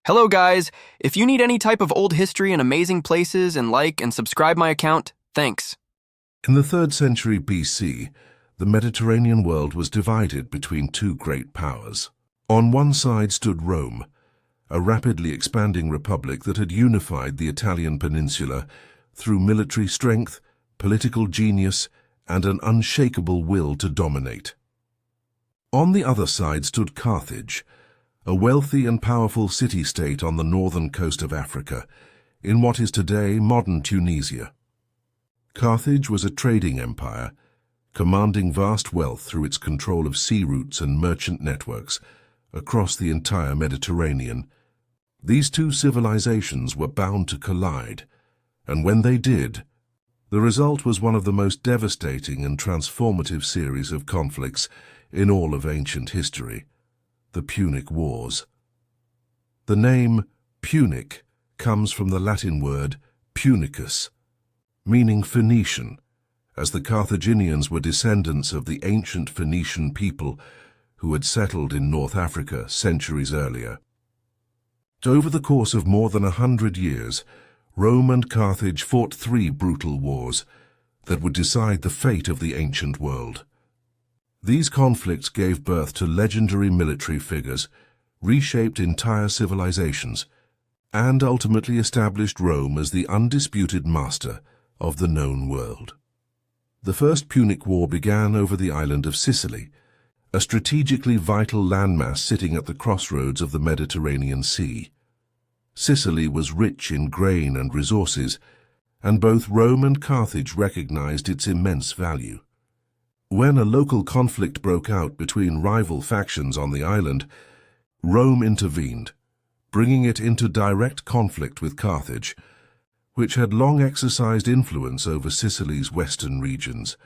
Hello guys, if you need any type of old history and amazing places and like and subscribe my account, thanks. In the 3rd century BC, the Mediterranean world was divided between two great powers. On one side stood Rome, a rapidly expanding republic that had unified the Italian peninsula through military strength, political genius, and an unshakable will to dominate. On the other side stood Carthage, a wealthy and powerful city-state on the northern coast of Africa, in what is today modern Tunisia. Carthage was a trading empire, commanding vast wealth through its control of sea routes and merchant networks across the entire Mediterranean. These two civilizations were bound to collide, and when they did, the result was one of the most devastating and transformative series of conflicts in all of ancient history: the Punic Wars. The name Punic comes from the Latin word Punicus, meaning Phoenician, as the Carthaginians were descendants of the ancient Phoenician people who had settled in North Africa centuries earlier. Over the course of more than 100 years, Rome and Carthage fought 3 brutal wars that would decide the fate of the ancient world. These conflicts gave birth to legendary military figures, reshaped entire civilizations, and ultimately established Rome as the undisputed master of the known world. The First Punic War began over the island of Sicily, a strategically vital landmass sitting at the crossroads of the Mediterranean Sea. Sicily was rich in grain and resources, and both Rome and Carthage recognized its immense value. When a local conflict broke out between rival factions on the island, Rome intervened, bringing it into direct conflict with Carthage, which had long exercised influence over Sicily's western regions.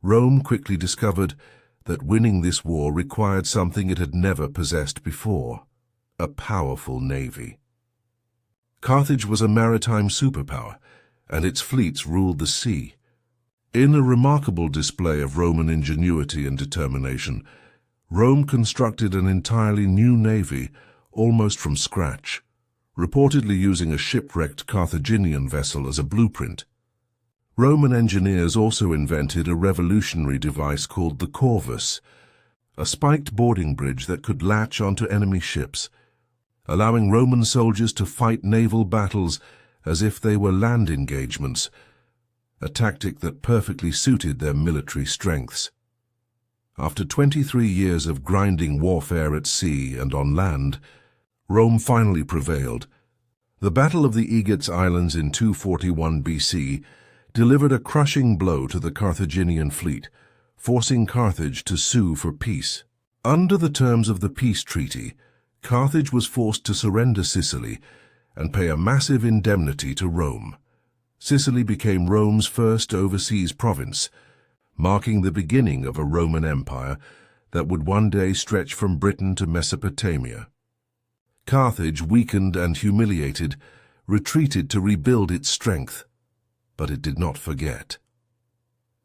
Rome quickly discovered that winning this war required something it had never possessed before: a powerful navy. Carthage was a maritime superpower, and its fleets ruled the sea. In a remarkable display of Roman ingenuity and determination, Rome constructed an entirely new navy almost from scratch, reportedly using a shipwrecked Carthaginian vessel as a blueprint. Roman engineers also invented a revolutionary device called the corvus, a spiked boarding bridge that could latch onto enemy ships, allowing Roman soldiers to fight naval battles as if they were land engagements, a tactic that perfectly suited their military strengths. After 23 years of grinding warfare at sea and on land, Rome finally prevailed. The Battle of the Aegates Islands in 241 BC delivered a crushing blow to the Carthaginian fleet, forcing Carthage to sue for peace. Under the terms of the peace treaty, Carthage was forced to surrender Sicily and pay a massive indemnity to Rome. Sicily became Rome's first overseas province, marking the beginning of a Roman Empire that would one day stretch from Britain to Mesopotamia. Carthage, weakened and humiliated, retreated to rebuild its strength, but it did not forget.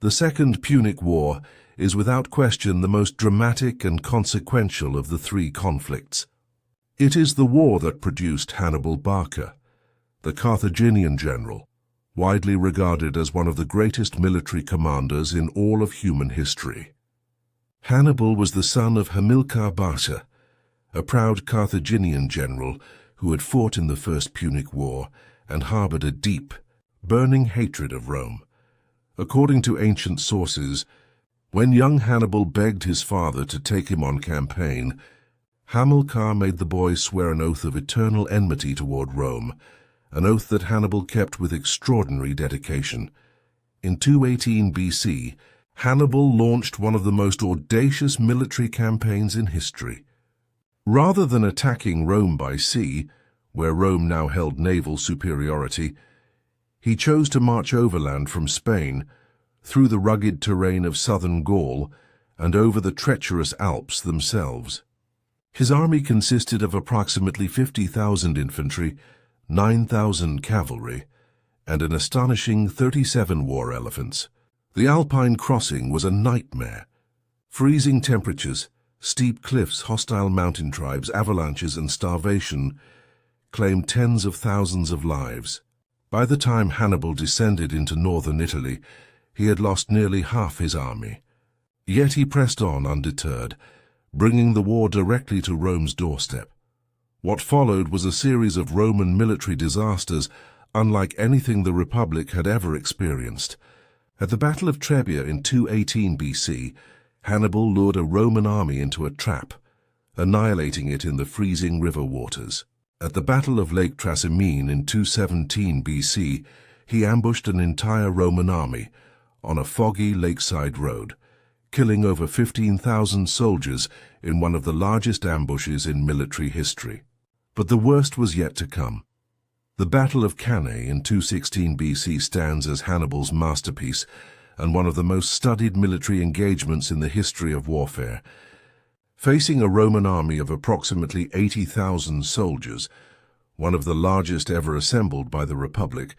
The Second Punic War is without question the most dramatic and consequential of the 3 conflicts. It is the war that produced Hannibal Barca, the Carthaginian general, widely regarded as one of the greatest military commanders in all of human history. Hannibal was the son of Hamilcar Barca, a proud Carthaginian general who had fought in the First Punic War and harbored a deep, burning hatred of Rome. According to ancient sources, when young Hannibal begged his father to take him on campaign, Hamilcar made the boy swear an oath of eternal enmity toward Rome, an oath that Hannibal kept with extraordinary dedication. In 218 BC, Hannibal launched one of the most audacious military campaigns in history. Rather than attacking Rome by sea, where Rome now held naval superiority, he chose to march overland from Spain, through the rugged terrain of southern Gaul, and over the treacherous Alps themselves. His army consisted of approximately 50,000 infantry, 9,000 cavalry, and an astonishing 37 war elephants. The Alpine crossing was a nightmare. Freezing temperatures, steep cliffs, hostile mountain tribes, avalanches, and starvation claimed tens of thousands of lives. By the time Hannibal descended into northern Italy, he had lost nearly half his army. Yet he pressed on undeterred, bringing the war directly to Rome's doorstep. What followed was a series of Roman military disasters unlike anything the Republic had ever experienced. At the Battle of Trebia in 218 BC, Hannibal lured a Roman army into a trap, annihilating it in the freezing river waters. At the Battle of Lake Trasimene in 217 BC, he ambushed an entire Roman army on a foggy lakeside road, killing over 15,000 soldiers in one of the largest ambushes in military history. But the worst was yet to come. The Battle of Cannae in 216 BC stands as Hannibal's masterpiece and one of the most studied military engagements in the history of warfare. Facing a Roman army of approximately 80,000 soldiers, one of the largest ever assembled by the Republic,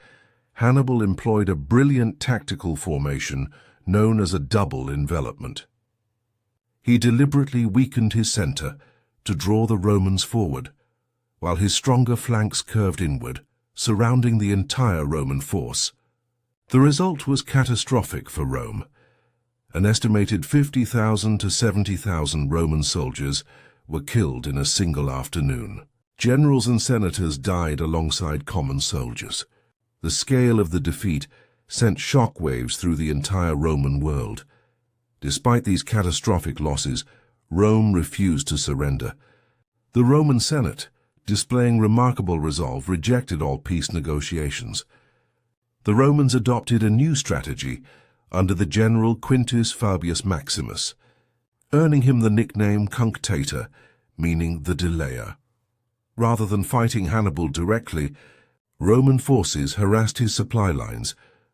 Hannibal employed a brilliant tactical formation known as a double envelopment. He deliberately weakened his center to draw the Romans forward, while his stronger flanks curved inward, surrounding the entire Roman force. The result was catastrophic for Rome. An estimated 50,000 to 70,000 Roman soldiers were killed in a single afternoon. Generals and senators died alongside common soldiers. The scale of the defeat sent shockwaves through the entire Roman world. Despite these catastrophic losses, Rome refused to surrender. The Roman Senate, displaying remarkable resolve, rejected all peace negotiations. The Romans adopted a new strategy under the general Quintus Fabius Maximus, earning him the nickname Cunctator, meaning the delayer. Rather than fighting Hannibal directly, Roman forces harassed his supply lines,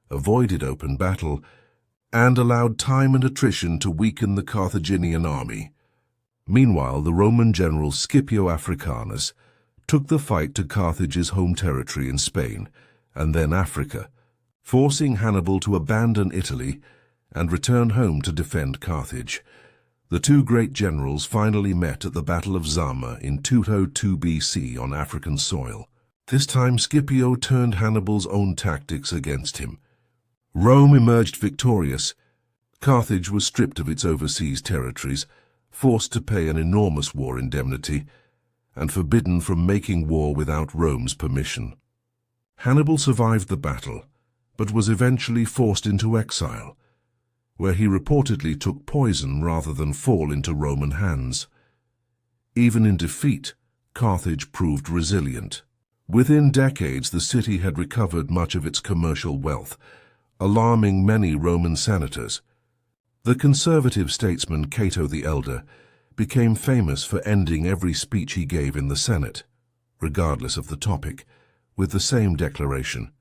avoided open battle, and allowed time and attrition to weaken the Carthaginian army. Meanwhile, the Roman general Scipio Africanus took the fight to Carthage's home territory in Spain, and then Africa, forcing Hannibal to abandon Italy and return home to defend Carthage. The two great generals finally met at the Battle of Zama in 202 BC on African soil. This time Scipio turned Hannibal's own tactics against him. Rome emerged victorious. Carthage was stripped of its overseas territories, forced to pay an enormous war indemnity, and forbidden from making war without Rome's permission. Hannibal survived the battle, but was eventually forced into exile, where he reportedly took poison rather than fall into Roman hands. Even in defeat, Carthage proved resilient. Within decades, the city had recovered much of its commercial wealth, alarming many Roman senators. The conservative statesman Cato the Elder became famous for ending every speech he gave in the Senate, regardless of the topic, with the same declaration: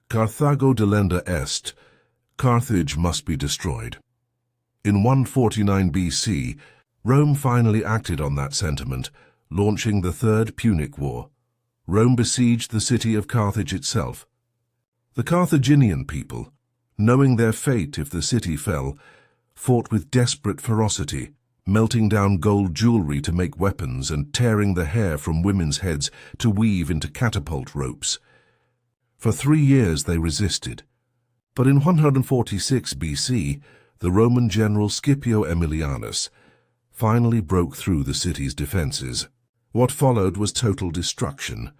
Carthago delenda est, Carthage must be destroyed. In 149 BC, Rome finally acted on that sentiment, launching the Third Punic War. Rome besieged the city of Carthage itself. The Carthaginian people, knowing their fate if the city fell, fought with desperate ferocity, melting down gold jewelry to make weapons and tearing the hair from women's heads to weave into catapult ropes. For 3 years they resisted. But in 146 BC, the Roman general Scipio Aemilianus finally broke through the city's defenses. What followed was total destruction.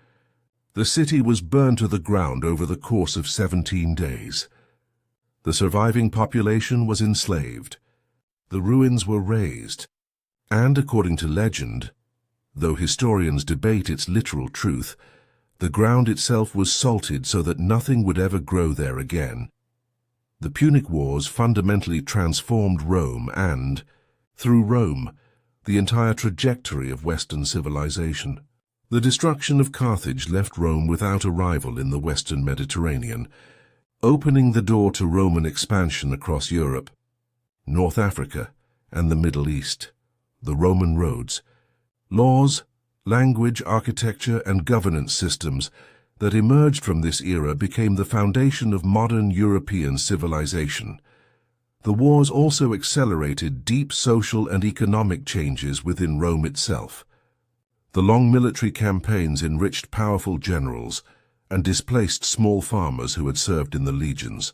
The city was burned to the ground over the course of 17 days. The surviving population was enslaved. The ruins were razed, and according to legend, though historians debate its literal truth, the ground itself was salted so that nothing would ever grow there again. The Punic Wars fundamentally transformed Rome and, through Rome, the entire trajectory of Western civilization. The destruction of Carthage left Rome without a rival in the Western Mediterranean, opening the door to Roman expansion across Europe, North Africa, and the Middle East. The Roman roads, laws, language, architecture, and governance systems that emerged from this era became the foundation of modern European civilization. The wars also accelerated deep social and economic changes within Rome itself. The long military campaigns enriched powerful generals and displaced small farmers who had served in the legions,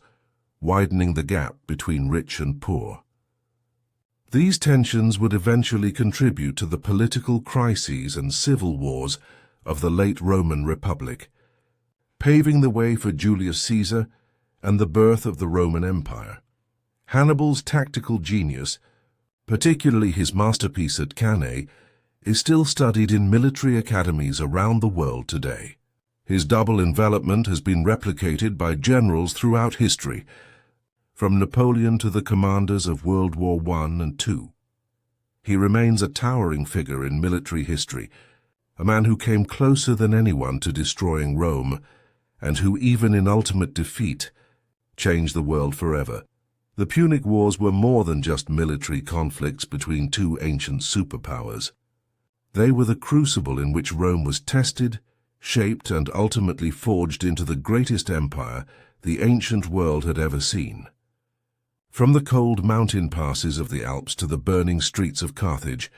widening the gap between rich and poor. These tensions would eventually contribute to the political crises and civil wars of the late Roman Republic, paving the way for Julius Caesar and the birth of the Roman Empire. Hannibal's tactical genius, particularly his masterpiece at Cannae, is still studied in military academies around the world today. His double envelopment has been replicated by generals throughout history, from Napoleon to the commanders of World War I and II. He remains a towering figure in military history, a man who came closer than anyone to destroying Rome, and who, even in ultimate defeat, changed the world forever. The Punic Wars were more than just military conflicts between two ancient superpowers. They were the crucible in which Rome was tested, shaped, and ultimately forged into the greatest empire the ancient world had ever seen. From the cold mountain passes of the Alps to the burning streets of Carthage,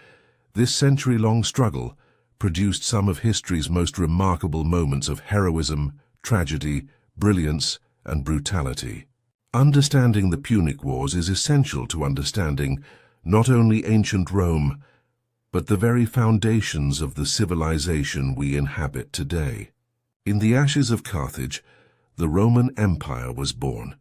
this century-long struggle produced some of history's most remarkable moments of heroism, tragedy, brilliance, and brutality. Understanding the Punic Wars is essential to understanding not only ancient Rome, but the very foundations of the civilization we inhabit today. In the ashes of Carthage, the Roman Empire was born.